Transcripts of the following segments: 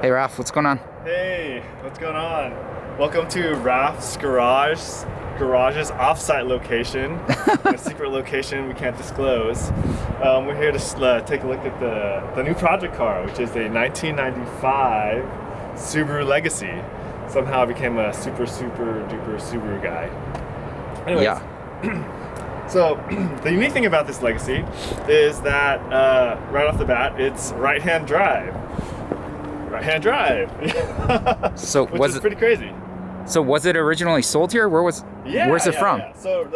Hey Ralph, what's going on? Hey, what's going on? Welcome to Ralph's Garage's offsite location, a secret location we can't disclose. We're here to take a look at the new project car, which is a 1995 Subaru Legacy. Somehow I became a super duper Subaru guy. Anyways, Yeah. So the unique thing about this Legacy is that right off the bat, it's right-hand drive. Right-hand drive. So which is pretty crazy. So was it originally sold here? Where's it from? Yeah. So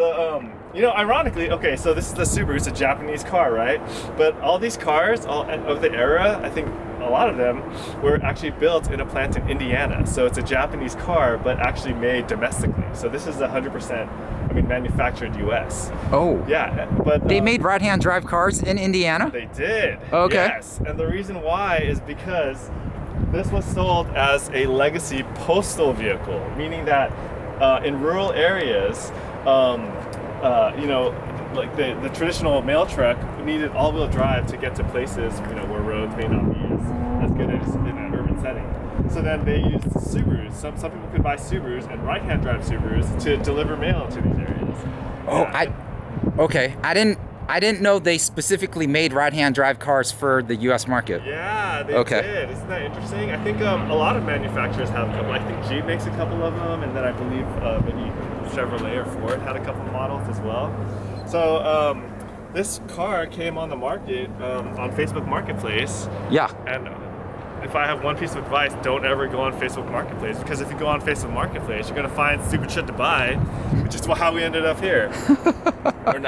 ironically, okay, so this is the Subaru. It's a Japanese car, right? But all these cars, all of the era, I think a lot of them were actually built in a plant in Indiana. So it's a Japanese car, but actually made domestically. So this is 100%, manufactured U.S. Oh. Yeah, but they made right-hand drive cars in Indiana? They did. Okay. Yes, and the reason why is because this was sold as a legacy postal vehicle, meaning that in rural areas, like the traditional mail truck needed all-wheel drive to get to places, where roads may not be as good as in an urban setting. So then they used Subarus. Some people could buy Subarus and right-hand drive Subarus to deliver mail to these areas. Oh, okay. I didn't know they specifically made right-hand drive cars for the U.S. market. Yeah, they Okay. did. Isn't that interesting? I think a lot of manufacturers have a couple. I think Jeep makes a couple of them, and then I believe maybe Chevrolet or Ford had a couple of models as well. So this car came on the market on Facebook Marketplace. Yeah. And if I have one piece of advice, don't ever go on Facebook Marketplace, because if you go on Facebook Marketplace, you're gonna find stupid shit to buy, which is how we ended up here. And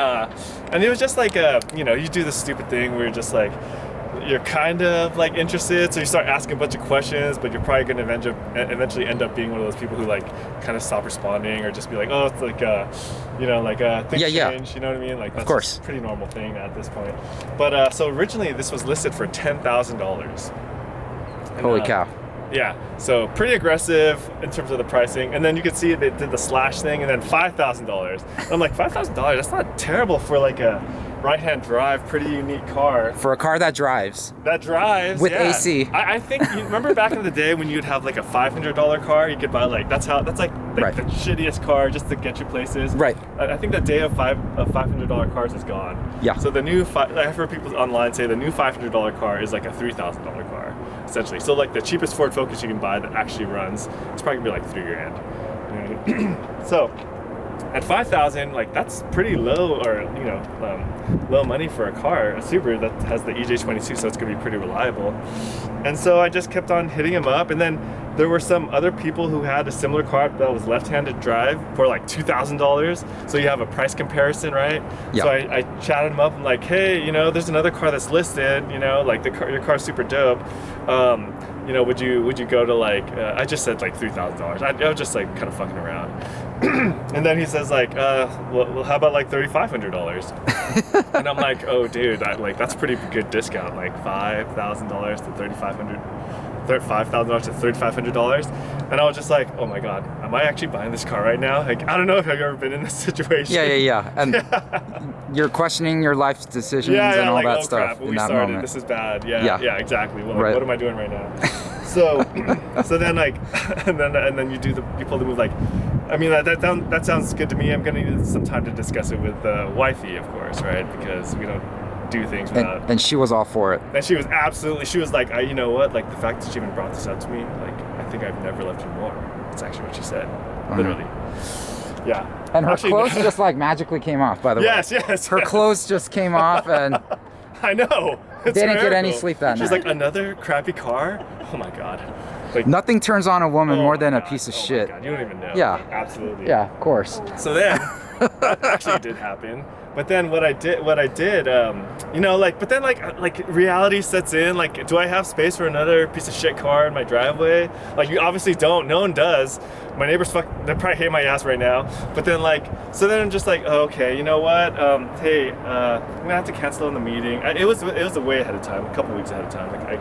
it was just like you do this stupid thing where you're just like, you're kind of like interested, so you start asking a bunch of questions, but you're probably gonna eventually end up being one of those people who like kind of stop responding, or just be like, oh, it's like things change, you know what I mean? Like, that's of course. a pretty normal thing at this point. But so originally this was listed for $10,000. Holy cow. Yeah, so pretty aggressive in terms of the pricing. And then you can see they did the slash thing, and then $5,000. I'm like, $5,000? That's not terrible for like a right-hand drive, pretty unique car. For a car that drives. That drives, with yeah. AC. I think you remember back in the day when you'd have like a $500 car, you could buy like that's like right. the shittiest car just to get you places. Right. I think the day of $500 cars is gone. Yeah. So the new I've heard people online say the new $500 car is like a $3,000 car, essentially. So like the cheapest Ford Focus you can buy that actually runs, it's probably gonna be like $3,000. So at $5,000, like that's pretty low, or low money for a car, a Subaru that has the EJ22, so it's gonna be pretty reliable. And so I just kept on hitting him up, and then there were some other people who had a similar car that was left-handed drive for like $2,000. So you have a price comparison, right? Yeah. So I chatted him up. I'm like, hey, there's another car that's listed. Like your car's super dope. Would you go to like? I just said like $3,000. I was just like kind of fucking around. And then he says like, well, how about like $3,500? And I'm like, oh, dude, that's pretty good discount, like $5,000 to $5,000 to $3,500. And I was just like, oh my god, am I actually buying this car right now? Like, I don't know if I've ever been in this situation. Yeah. And you're questioning your life's decisions and all like, that oh, stuff crap, in that started, moment. this is bad. Yeah, exactly. Well, right. What am I doing right now? So then like, and then you pull the move like, that sounds good to me. I'm gonna need some time to discuss it with wifey, of course, right? Because we don't do things without. And she was all for it. And she was like, you know what? Like, the fact that she even brought this up to me, like, I think I've never loved you more. That's actually what she said, literally. Yeah. And her clothes just like magically came off, by the way. Yes. Her clothes just came off, and I know. They didn't get any sleep that night. She's like, another crappy car? Oh my god. Like, nothing turns on a woman more than a piece of shit. My god, you don't even know. Yeah. Like, absolutely. Yeah, of course. So then, that actually did happen. But then what I did, but then like reality sets in. Like, do I have space for another piece of shit car in my driveway? Like, you obviously don't. No one does. My neighbors they probably hate my ass right now. But then so then I'm just like, oh, okay, you know what? Hey, I'm gonna have to cancel on the meeting. It was way ahead of time, a couple weeks ahead of time. Like,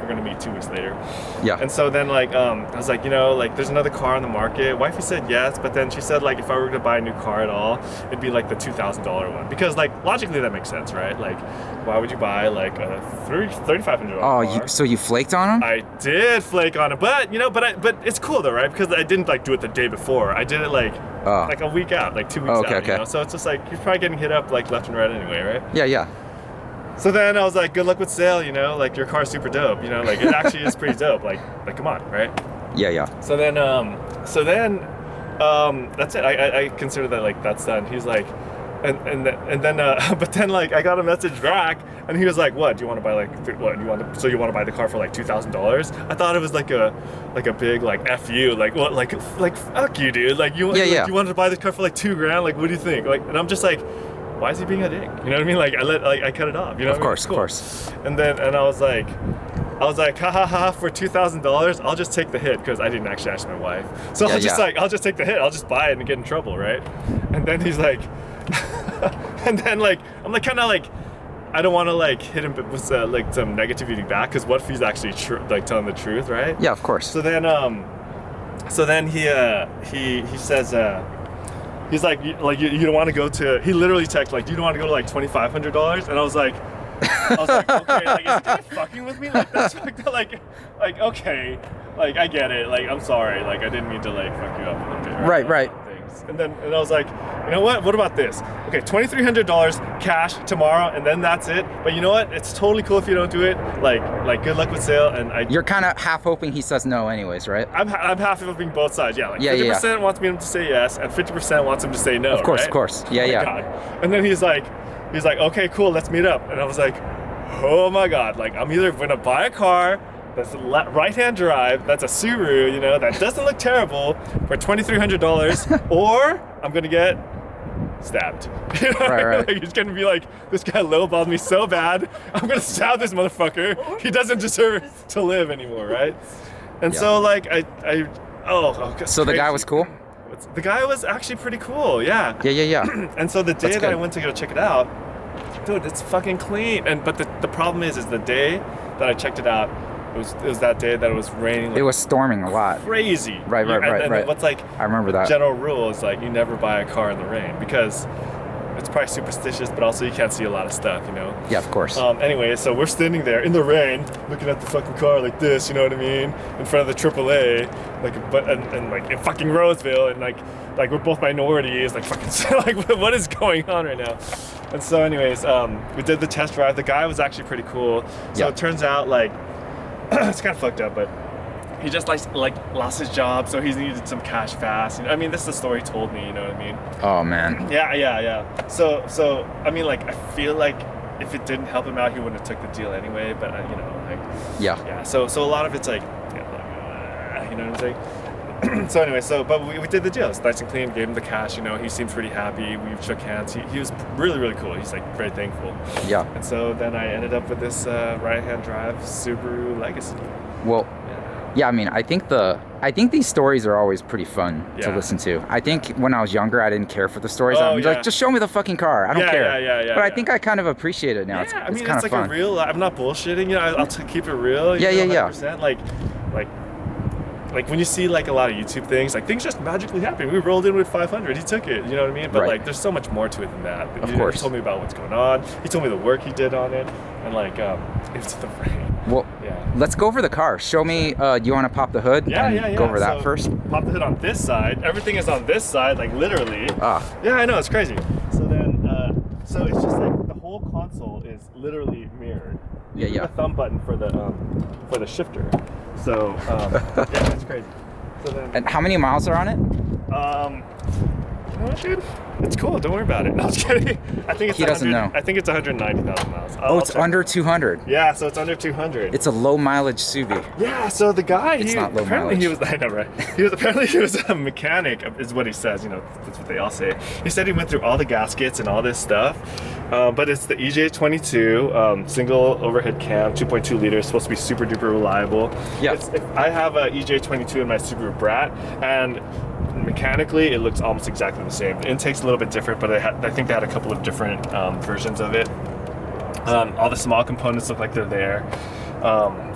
we're gonna meet 2 weeks later. Yeah. And so then like I was like, you know, like there's another car on the market. Wifey said yes, but then she said like if I were to buy a new car at all, it'd be like the $2,000 one, because like logically that makes sense, right? Like why would you buy like a $3,500 car? So you flaked on him? I did flake on it, but you know, but it's cool though, right? Because I didn't like do it the day before. I did it like a week out, like 2 weeks out. Okay. You know? So it's just like you're probably getting hit up like left and right anyway, right? Yeah. So then I was like, good luck with sale, you know, like your car's super dope, you know, like it actually is pretty dope, like come on, right? Yeah. So then that's it. I consider that like that's done. He's like, and then but then like I got a message back, and he was like, what? Do you want to buy like what? So you want to buy the car for like $2,000? I thought it was like a big like F you, like what, like fuck you, dude. Like you wanted to buy this car for like $2,000? Like what do you think? Like, and I'm just like, why is he being a dick? You know what I mean? Like I cut it off. You know? Of course. And I was like, ha ha ha, for $2,000, I'll just take the hit, because I didn't actually ask my wife. So I'll just take the hit. I'll just buy it and get in trouble, right? And then he's like, and then like I'm like kind of like, I don't want to like hit him with like some negativity back, because what if he's actually like telling the truth, right? Yeah, of course. So then he says. He's like you don't want to go to. He literally texted like, you don't want to go to like $2,500, and I was like, okay, like is he kind of fucking with me? Like that's like okay, like I get it. Like I'm sorry. Like I didn't mean to like fuck you up a little bit. Right. Things. And I was like, you know what? What about this? Okay, $2,300 cash tomorrow, and then that's it. But you know what? It's totally cool if you don't do it. Like good luck with sale. And you're kind of half hoping he says no, anyways, right? I'm half hoping both sides. Yeah, like 50% wants me to say yes, and 50% wants him to say no. Of course, right? of course. Yeah, oh God. And then he's like, okay, cool, let's meet up. And I was like, oh my God, like I'm either gonna buy a car that's right-hand drive, that's a Subaru, you know, that doesn't look terrible, for $2,300, or I'm gonna get stabbed. You know? Right. Like, he's gonna be like, this guy lowballed me so bad, I'm gonna stab this motherfucker. He doesn't deserve to live anymore, right? And so like so the guy was cool? The guy was actually pretty cool, yeah. Yeah. And so the day that I went to go check it out, dude, it's fucking clean. But the problem is the day that I checked it out, it was that day that it was raining. Like, it was storming a lot. Crazy. Right. And what's like, I remember that. General rule is like you never buy a car in the rain, because it's probably superstitious, but also you can't see a lot of stuff, you know? Yeah, of course. Anyway, so we're standing there in the rain, looking at the fucking car like this, you know what I mean? In front of the AAA, and like in fucking Roseville, and like we're both minorities, like fucking, like what is going on right now? And so anyways, we did the test drive. The guy was actually pretty cool. So it turns out like, it's kind of fucked up, but he just like lost his job, so he needed some cash fast. I mean, this is the story he told me, you know what I mean? Oh man. Yeah. So I mean, like I feel like if it didn't help him out, he wouldn't have took the deal anyway. But you know, like yeah. So a lot of it's like, you know what I'm saying? So anyway, but we did the deal. It's nice and clean. Gave him the cash. You know, he seemed pretty happy. We shook hands. He was really, really cool. He's like very thankful. Yeah. And so then I ended up with this right-hand drive Subaru Legacy. Well, yeah. I mean, I think these stories are always pretty fun to listen to. I think when I was younger, I didn't care for the stories. I'm like, just show me the fucking car. I don't care. Yeah. But I think I kind of appreciate it now. It's I mean, kind of like fun. a real. I'm not bullshitting. You know, I'll keep it real. You know, 100%. Like when you see like a lot of YouTube things, like things just magically happen. We rolled in with 500. He took it. You know what I mean? But like, there's so much more to it than that. Of course. He told me about what's going on. He told me the work he did on it, and like it's the rain. Well, let's go over the car. Show me. Do you want to pop the hood? Yeah. Go over that first. Pop the hood on this side. Everything is on this side, like literally. Yeah, I know, it's crazy. So then, so it's just like the whole console is literally mirrored. Yeah. The thumb button for the shifter. So yeah, it's crazy. So then, and how many miles are on it? You know what, dude? It's cool. Don't worry about it. No, I was kidding. I think it's. He doesn't know. I think it's 190,000 miles. It's under 200. Yeah, so it's under 200. It's a low mileage Subi. Yeah, so the guy, it's not low apparently mileage. I know, right? He was a mechanic, is what he says. You know, that's what they all say. He said he went through all the gaskets and all this stuff, but it's the EJ22 single overhead cam, 2.2 liters, supposed to be super duper reliable. Yeah. I have a EJ22 in my Subaru Brat, and mechanically it looks almost exactly the same. The intake's a little bit different, but I think they had a couple of different versions of it. All the small components look like they're there.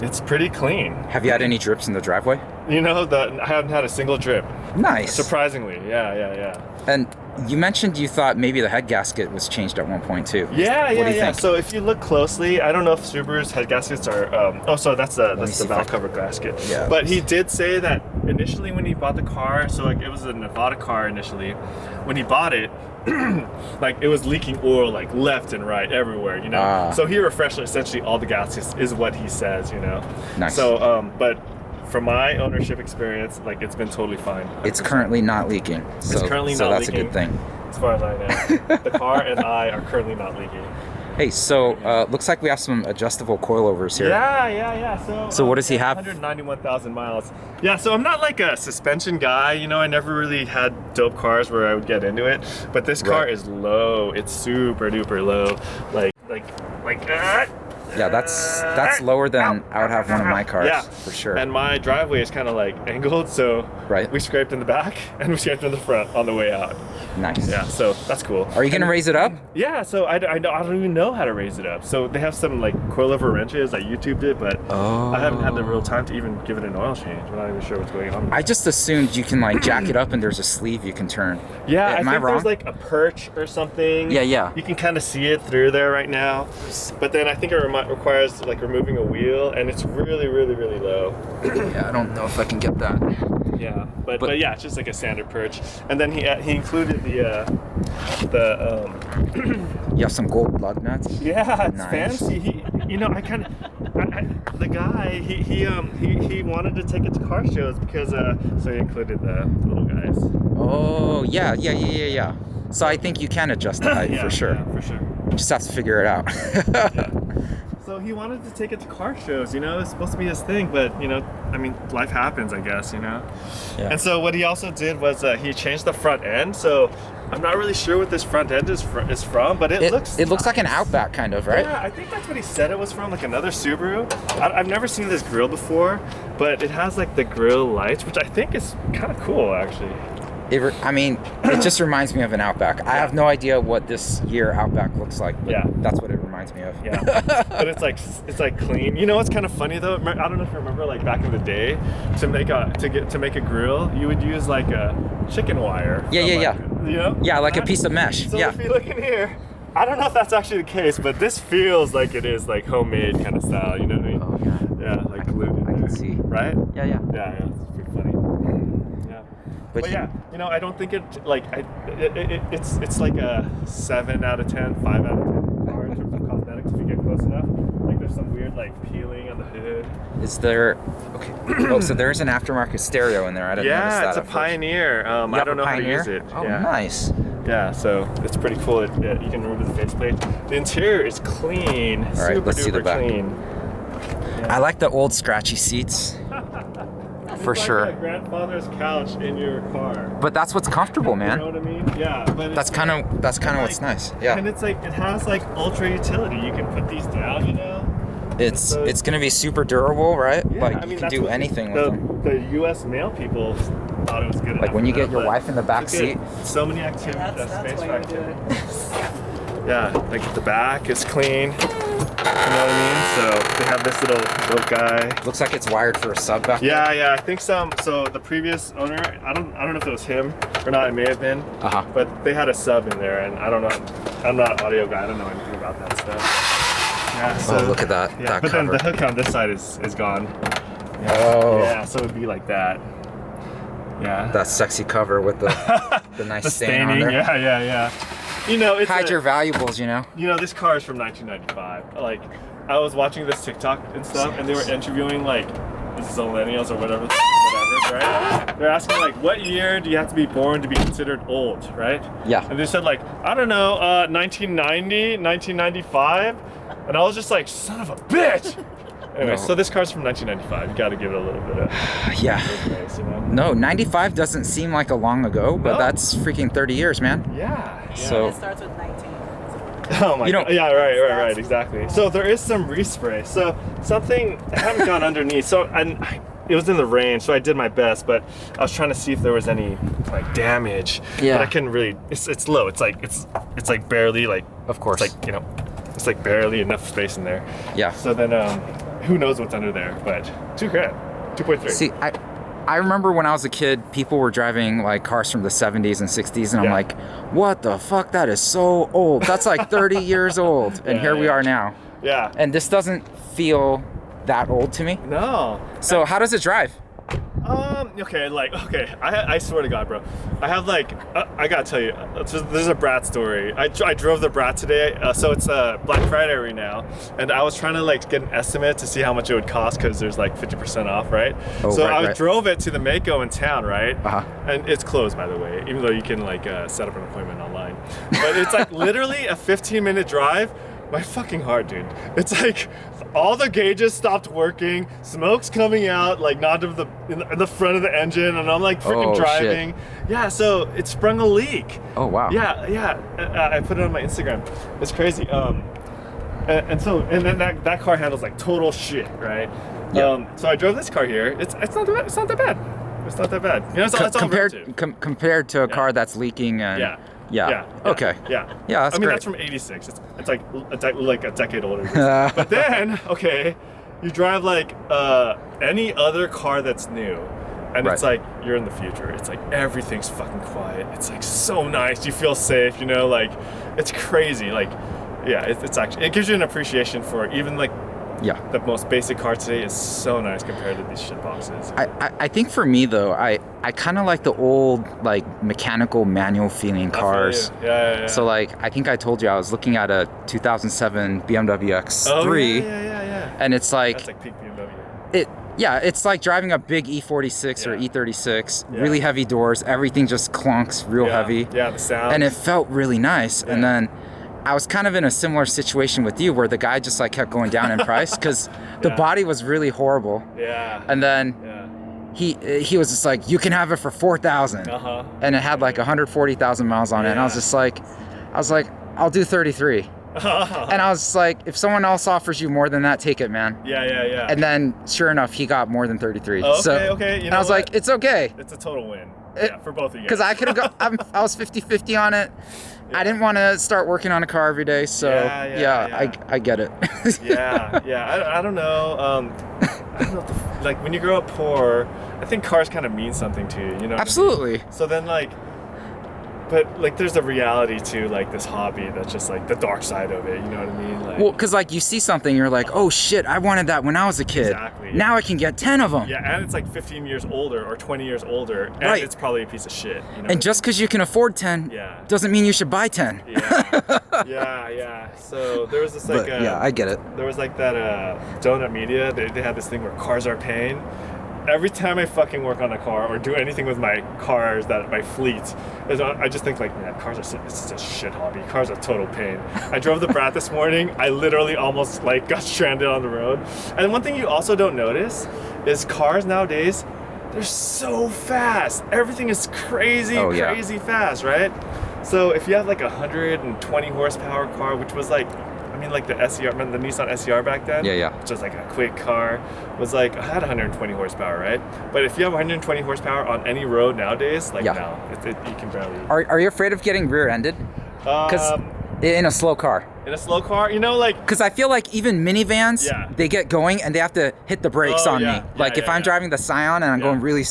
It's pretty clean. Have you had any drips in the driveway? You know, I haven't had a single drip. Nice. Surprisingly, yeah. And you mentioned you thought maybe the head gasket was changed at one point too. Yeah. What do you think? So if you look closely, I don't know if Subaru's head gaskets are. So that's the valve cover gasket. Yeah. But he did say that initially when he bought the car, so like it was a Nevada car initially. When he bought it, like it was leaking oil like left and right everywhere, you know. So he refreshed essentially all the gaskets, is what he says, you know. Nice. So but from my ownership experience, like it's been totally fine. 100%. It's currently not leaking. So that's leaking. A good thing. As far as I know, the car and I are currently not leaking. Hey, so looks like we have some adjustable coilovers here. Yeah. So what does he have? 191,000 miles. Yeah, so I'm not like a suspension guy, you know, I never really had dope cars where I would get into it, but this car is low. It's super duper low. Like Yeah, that's lower than I would have one of my cars, for sure. And my driveway is kind of like angled, so we scraped in the back and we scraped in the front on the way out. Nice. Yeah, so that's cool. Are you gonna raise it up? Yeah, so I don't even know how to raise it up. So they have some like coilover wrenches. I YouTubed it, but I haven't had the real time to even give it an oil change. I'm not even sure what's going on. I just assumed you can like jack it up and there's a sleeve you can turn. Yeah, I think wrong? there's like a perch or something. Yeah. You can kind of see it through there right now, but then I think it requires like removing a wheel, and it's really low. Yeah, I don't know if I can get that. Yeah, but yeah, it's just like a standard perch. And then he included the You have some gold lug nuts. Yeah, it's nice. fancy. The guy he wanted to take it to car shows because so he included the little guys. Oh yeah. So I think you can adjust the height for sure. Yeah, for sure. Just have to figure it out. So he wanted to take it to car shows, you know, it's supposed to be his thing, but, you know, I mean, life happens, I guess, you know. Yeah. And so what he also did was he changed the front end, so I'm not really sure what this front end is from, but it looks looks like an Outback kind of, right? Yeah, I think that's what he said it was from, like another Subaru. I've never seen this grill before, but it has like the grill lights, which I think is kind of cool, actually. It just reminds me of an Outback. I have no idea what this year Outback looks like, but that's what it reminds me of. Yeah, but it's like clean. You know what's kind of funny though? I don't know if you remember, like back in the day, to make a grill, you would use like a chicken wire. Yeah. You know? Yeah, like a piece of mesh. So if you look in here, I don't know if that's actually the case, but this feels like it is like homemade kind of style. You know what I mean? Oh yeah. Yeah, like glued in there. I can see. Right? Yeah. Yeah, it's pretty funny. Yeah. But yeah, you know, I don't think it's like a 7 out of 10, 5 out of 10 car in terms of cosmetics if you get close enough. Like there's some weird like peeling on the hood. Is there? Okay. Oh, so there's an aftermarket stereo in there. I didn't notice that. Yeah, it's a Pioneer. I don't know how to use it. Oh, nice. Yeah, so it's pretty cool. You can remove the faceplate. The interior is clean. All right, let's see the back. Clean. Yeah. I like the old scratchy seats. For sure. Like a grandfather's couch in your car. But that's what's comfortable, man. You know what I mean? Yeah, but that's kind of what's nice. Yeah. And it's like it has like ultra utility. You can put these down, you know. It's gonna be super durable, right? Yeah, like you can do anything with them. The U.S. mail people thought it was good. Like when you get your wife in the back seat. So many activities. Space for activities. Yeah, like the back is clean. You know what I mean? So they have this little guy. Looks like it's wired for a sub back there. Yeah, I think so the previous owner, I don't know if it was him or not, it may have been. But they had a sub in there, and I don't know. I'm not an audio guy, I don't know anything about that stuff. Yeah, so look at that. Yeah, that but cover. then the hook on this side is gone. Yeah. Oh. Yeah, so it'd be like that. Yeah. That sexy cover with the nice the stain staining. on there. Yeah. You know, it's hide your valuables, you know. You know, this car is from 1995. Like, I was watching this TikTok and stuff, and they were interviewing like the millennials or whatever, right? They're asking like, what year do you have to be born to be considered old, right? Yeah. And they said like, I don't know, 1990, 1995, and I was just like, son of a bitch. Anyway, so this car's from 1995. You got to give it a little bit of grace, you know? No, 95 doesn't seem like a long ago, but that's freaking 30 years, man. Yeah. So it starts with 19. Oh my god. Yeah, right, exactly. So there is some respray. So something, I haven't gone underneath. So it was in the rain, so I did my best, but I was trying to see if there was any like damage. Yeah. But I couldn't really, it's low. It's like barely like, of course. It's like, you know, it's like barely enough space in there. Yeah. So then who knows what's under there, but $2,000, 2.3. See, I remember when I was a kid, people were driving like cars from the 70s and 60s, and I'm like, what the fuck? That is so old. That's like 30 years old. And here we are now. Yeah. And this doesn't feel that old to me. No. So how does it drive? Okay, I swear to God, bro. I have like, I gotta tell you, there's a Brat story. I drove the Brat today, so it's Black Friday right now, and I was trying to like get an estimate to see how much it would cost because there's like 50% off, right? Oh, so right, I drove it to the Mako in town, right? Uh-huh. And it's closed, by the way, even though you can like set up an appointment online. But it's like literally a 15-minute drive. My fucking heart, dude. It's like all the gauges stopped working, smoke's coming out, like not in the front of the engine, and I'm like freaking driving. Shit. Yeah, so it sprung a leak. Oh wow. Yeah. I put it on my Instagram. It's crazy. And then that car handles like total shit, right? Yeah. So I drove this car here. It's not that bad. It's not that bad. It's not that bad. You know, it's compared to a car that's leaking and okay. Yeah. That's I mean, great. that's from '86. It's like a decade older. But then, okay, you drive like any other car that's new, and it's like you're in the future. It's like everything's fucking quiet. It's like so nice. You feel safe. You know, like it's crazy. Like, yeah, it's actually, it gives you an appreciation for even like. Yeah, the most basic car today is so nice compared to these shit boxes. I think for me though, I kind of like the old like mechanical manual feeling cars. Yeah. So like I think I told you I was looking at a 2007 BMW X3. Oh yeah. And it's like that's like peak BMW. It's like driving a big E46 or E36, really heavy doors. Everything just clunks real heavy. Yeah, the sound. And it felt really nice. And then I was kind of in a similar situation with you where the guy just like kept going down in price because the body was really horrible. Yeah. And then he was just like, you can have it for 4,000. And it had like 140,000 miles on it. And I was like, I'll do 33. And I was just like, if someone else offers you more than that, take it, man. Yeah. And then sure enough, he got more than 33. Okay. You know, and I was like, it's okay. It's a total win. For both of you guys. Because I could have I was 50-50 on it. I didn't want to start working on a car every day, so I get it. I don't know. I don't know. Like when you grow up poor, I think cars kind of mean something to you. You know. Absolutely. I mean? So then but like there's a reality to like this hobby that's just like the dark side of it. You know what I mean? Like, well, because like you see something, you're like, oh shit, I wanted that when I was a kid. Exactly. Now I can get 10 of them. Yeah, and it's like 15 years older or 20 years older, and it's probably a piece of shit. You know and just because you can afford 10 doesn't mean you should buy 10. Yeah. So there was this like I get it. There was like that Donut Media. They had this thing where cars are pain. Every time I fucking work on a car or do anything with my cars, my fleet, I just think like, man, cars are it's a shit hobby. Cars are total pain. I drove the Brat this morning. I literally almost like got stranded on the road. And one thing you also don't notice is cars nowadays, they're so fast. Everything is crazy fast, right? So if you have like a 120 horsepower car, which was like, I mean, like the SER, the Nissan SER back then, which was like a quick car, was like, I had 120 horsepower, right? But if you have 120 horsepower on any road nowadays, like no, you can barely. Are you afraid of getting rear-ended? Because in a slow car. In a slow car, you know, like. Because I feel like even minivans, they get going and they have to hit the brakes on me. Like if I'm driving the Scion and I'm going really,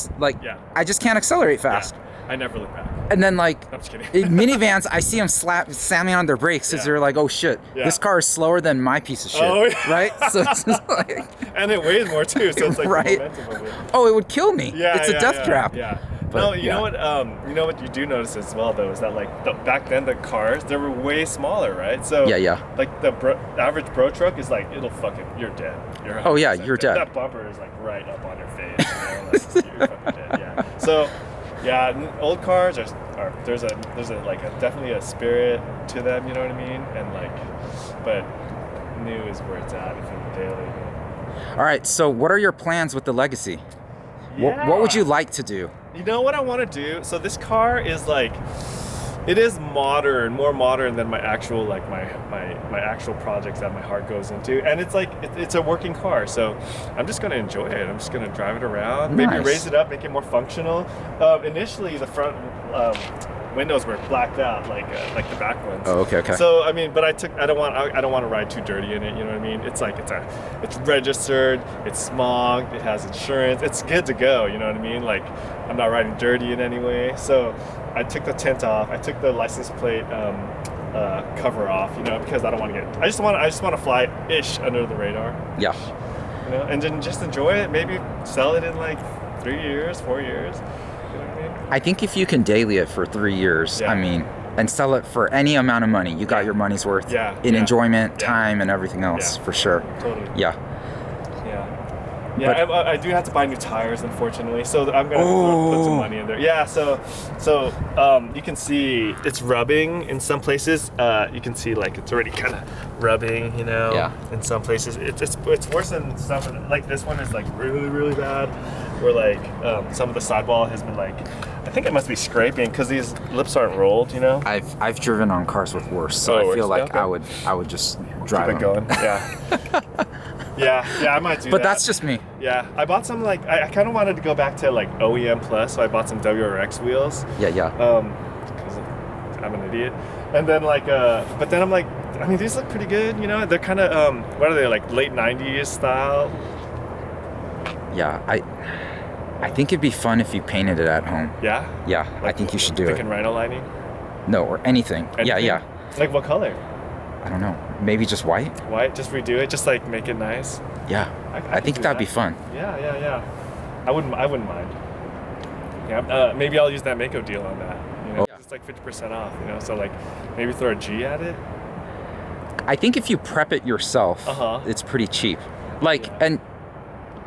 I just can't accelerate fast. I never look back. And then like I'm just kidding. minivans, I see them slamming on their brakes because they're like, oh shit, this car is slower than my piece of shit, right? So it's just like, and it weighs more too, so it's like right. The momentum of it. Oh, it would kill me. It's a death trap. Yeah. But, you know what? You know what you do notice as well, though, is that like back then the cars they were way smaller, right? So like the average bro truck is like you're dead. You're dead. That bumper is like right up on your face. You know? Like, you're fucking dead. Yeah. So. Yeah, old cars are there's definitely a spirit to them, you know what I mean? And but new is where it's at if you're daily. All right, so what are your plans with the Legacy? What would you like to do? You know what I want to do? So this car is it is modern, more modern than my actual my actual projects that my heart goes into, and it's a working car. So I'm just gonna enjoy it. I'm just gonna drive it around, maybe raise it up, make it more functional. Initially, the front windows were blacked out, like the back ones. Oh, okay. So I mean, but I don't want to ride too dirty in it. You know what I mean? It's like it's registered, it's smogged, it has insurance, it's good to go. You know what I mean? Like I'm not riding dirty in any way. So I took the tint off. I took the license plate cover off. You know, because I don't want to get. I just want to fly ish under the radar. Yeah. You know, and then just enjoy it. Maybe sell it in like 3 years, 4 years. You know what I mean? I think if you can daily it for 3 years, I mean, and sell it for any amount of money, you got your money's worth in enjoyment, time, and everything else, for sure. Totally. Yeah. Yeah, I do have to buy new tires, unfortunately. So I'm gonna put some money in there. Yeah, so you can see it's rubbing in some places. You can see like it's already kind of rubbing, you know. Yeah. In some places, it's worse than some. Like this one is like really bad. Where like some of the sidewall has been like, I think it must be scraping because these lips aren't rolled, you know. I've driven on cars with worse, so I feel like I would just drive Keep it going. Yeah. Yeah, I might do that. But that's just me. Yeah, I bought some like I kind of wanted to go back to like OEM plus, so I bought some WRX wheels. Yeah. Because I'm an idiot. And then like, but then I'm like, I mean, these look pretty good, you know. They're kind of what are they, like late '90s style? Yeah, I think it'd be fun if you painted it at home. Yeah. Yeah, like, I think you should do it. Thinking rhino lining. No, or anything. Yeah. Like what color? I don't know. Maybe just white? White, just redo it, just like make it nice. Yeah. I think that'd be fun. Yeah. I wouldn't mind. Yeah, maybe I'll use that Mako deal on that. You know, it's like 50% off, you know, so like maybe throw a G at it. I think if you prep it yourself, it's pretty cheap. Like, and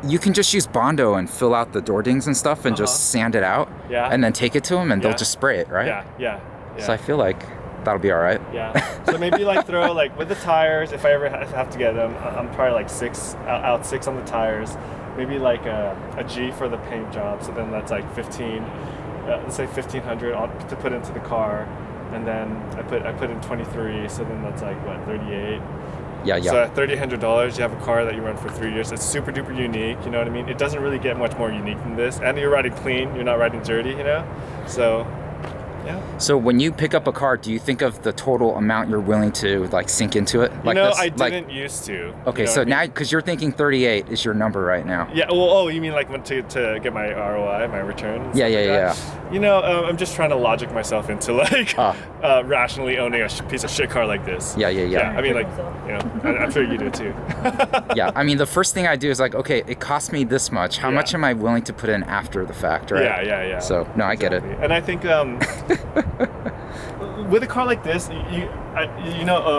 you can just use Bondo and fill out the door dings and stuff and just sand it out. Yeah. And then take it to them and they'll just spray it, right? Yeah. So I feel like that'll be all right. Yeah. So maybe like throw like with the tires, if I ever have to get them, I'm probably like out 6 on the tires. Maybe like a G for the paint job. So then that's like 15. Let's say 1,500 to put into the car, and then I put in 23. So then that's like what, 38. Yeah. So at $3,800, you have a car that you run for 3 years. It's super duper unique. You know what I mean? It doesn't really get much more unique than this. And you're riding clean. You're not riding dirty. You know. So. Yeah. So when you pick up a car, do you think of the total amount you're willing to like sink into it? Like no, this? I didn't used to. Okay, so now because you're thinking 38 is your number right now. Yeah. Well, you mean like when to get my ROI, my return? Yeah. You know, I'm just trying to logic myself into like rationally owning a piece of shit car like this. Yeah. I mean, like, you know, I'm sure you do too. Yeah. I mean, the first thing I do is like, okay, it cost me this much. How much am I willing to put in after the fact, right? Yeah. So no, I get it. And I think with a car like this,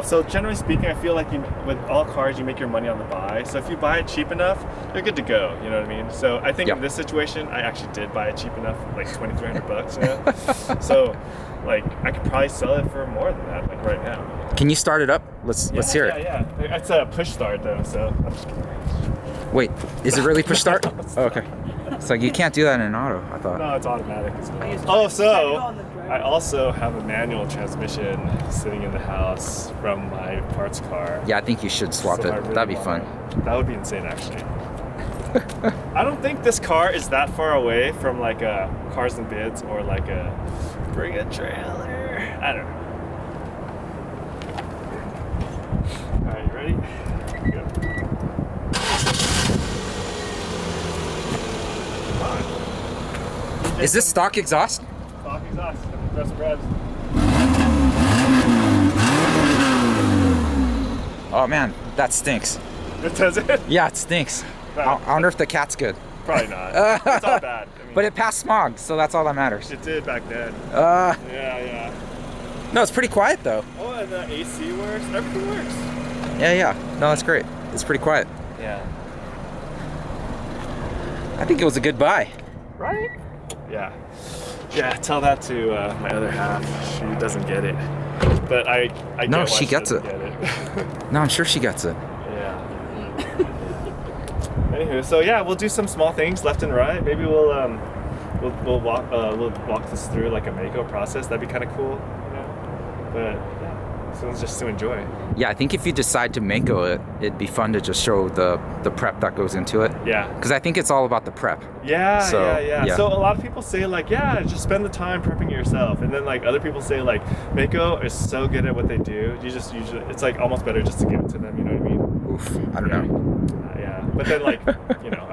so generally speaking, I feel like with all cars, you make your money on the buy. So if you buy it cheap enough, you're good to go. You know what I mean? So I think in this situation, I actually did buy it cheap enough, like $2,300. You know? So like I could probably sell it for more than that, like right now. Can you start it up? Let's hear it. Yeah. It's a push start though, so I'm just kidding. Wait, is it really push start? Oh, okay. It's like you can't do that in an auto, I thought. No, it's automatic. Oh, so I also have a manual transmission sitting in the house from my parts car. Yeah, I think you should swap it. That'd be fun. That would be insane, actually. I don't think this car is that far away from like a Cars and Bids or like a Bring a Trailer. I don't know. All right, you ready? Here we go. Is this stock exhaust? Stock exhaust. Press the revs. Oh man, that stinks. It does it? Yeah, it stinks. I wonder if the cat's good. Probably not. It's all bad. I mean, but it passed smog, so that's all that matters. It did back then. Yeah. No, it's pretty quiet though. Oh, and the AC works. Everything works. Yeah. No, that's great. It's pretty quiet. Yeah. I think it was a good buy. Right? Yeah, tell that to my other half. She doesn't get it. But I No, get why she gets it. Get it. No, I'm sure she gets it. Yeah. Anywho, so yeah, we'll do some small things left and right. Maybe we'll walk this through like a Mako process. That'd be kind of cool, you know. But yeah. Someone's just to enjoy. Yeah, I think if you decide to Mako it, it'd be fun to just show the prep that goes into it. Yeah. Because I think it's all about the prep. Yeah, So, yeah. So a lot of people say like, yeah, just spend the time prepping it yourself, and then like other people say like, Mako is so good at what they do. You just usually, it's like almost better just to give it to them. You know what I mean? Oof, I don't know. Yeah, but then like, you know,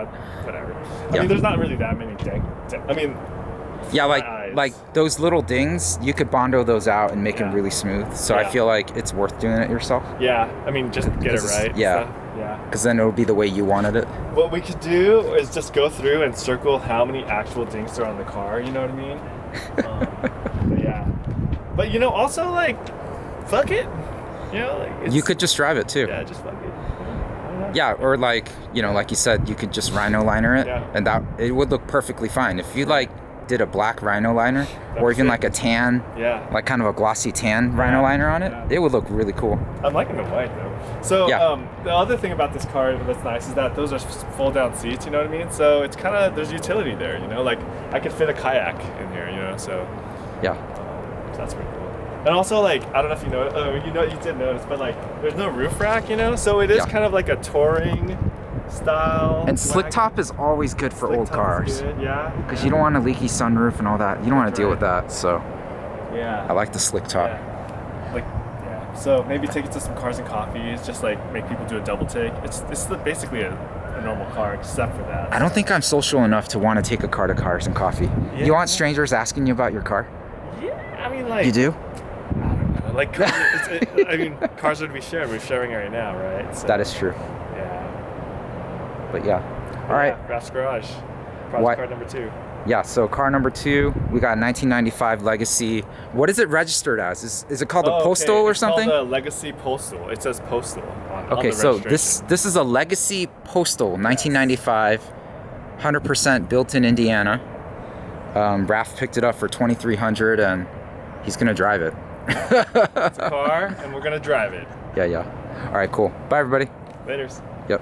whatever. I mean, there's not really that many I mean. Yeah, like those little dings, you could Bondo those out and make them really smooth. So I feel like it's worth doing it yourself. Yeah, I mean, just get it right. Yeah. Because then it'll be the way you wanted it. What we could do is just go through and circle how many actual dings are on the car. You know what I mean? But yeah. But you know, also like, fuck it. You know, like you could just drive it too. Yeah, just fuck it. Yeah, or like, you know, like you said, you could just rhino liner it, and that it would look perfectly fine. If you like did a black rhino liner, or even like a tan, like kind of a glossy tan rhino liner on it, it would look really cool. I'm liking the white though. So the other thing about this car that's nice is that those are fold down seats, you know what I mean? So it's kind of, there's utility there, you know, like I could fit a kayak in here, you know, so. Yeah. So that's pretty cool. And also like, I don't know if you know, you did notice, but like there's no roof rack, you know, so it is kind of like a touring style. And slick top is always good for old cars. Good, yeah. Because you don't want a leaky sunroof and all that. You don't want to deal with that, so. Yeah. I like the slick top. Yeah. Like, yeah. So maybe take it to some Cars and Coffees, just like make people do a double take. It's basically a normal car except for that. I don't think I'm social enough to want to take a car to Cars and Coffee. Yeah. You want strangers asking you about your car? Yeah, I mean like. You do? I don't know. Like, I mean, cars would be shared. We're sharing it right now, right? So, that is true. Yeah. But yeah. All right. Raf's Garage. Car number 2. Yeah, so car number 2, we got 1995 Legacy. What is it registered as? Is it called the Postal or something? It's called the Legacy Postal. It says Postal on the so this is a Legacy Postal, 1995, 100% built in Indiana. Raf picked it up for $2,300 and he's gonna drive it. It's a car and we're gonna drive it. Yeah. All right, cool. Bye everybody. Laters. Yep.